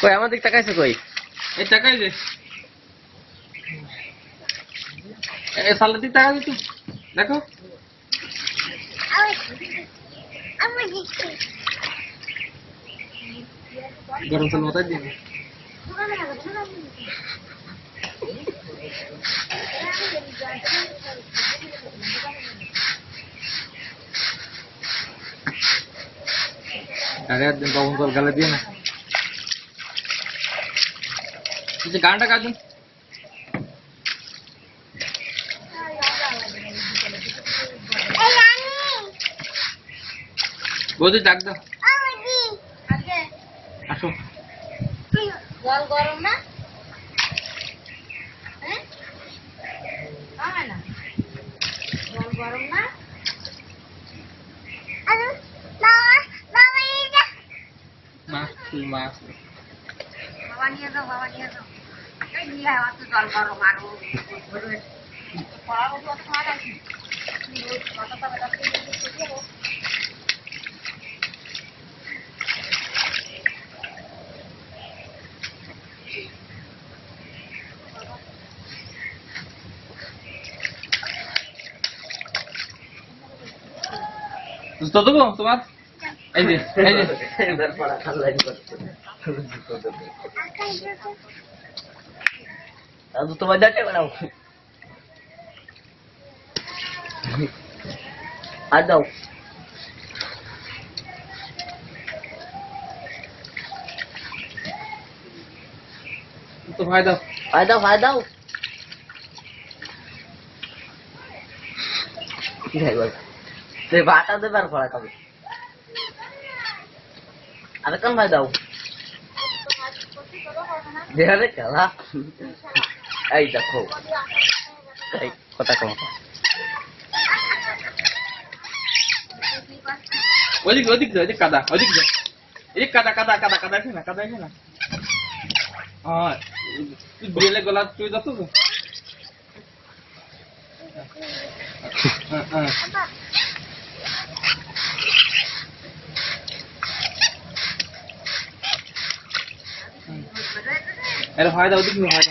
কই আমার দিক তাকাইছে কই? এই তাকাই দে। এই সালের দিক তাকাই তুই। দেখো। আমি দেখছি। গরম তেল মাথায় দিন। আরে একদিন বাবুন কল গালে দিয়ে না। তুই গানটা গা দিন। বৌদি ডাক দাও। আসো। জল গরম না? হ্যাঁ? না জল গরম না? মাছ বাবা নিয়ে যাও এই নিয়ে আমার তো জল গরম আরো পড়ার মতো খাওয়া নাকি জুতো দেবো তোমার? এই যে জুতো বাজাতে বানাও আর দাও তো ভাই দাও কি খাইব তুই বাটা দেবার পড়া খাবে আর কোন ভাই দাও দেহারে খেলা এই দেখো এই কথা কম ওদিক কাদা ওদিক যা এই কাদা আছে না হ্যাঁ তুই বেলে গলা তুই যাচ্ছ তো আরে হয় দাও ওদিক হয়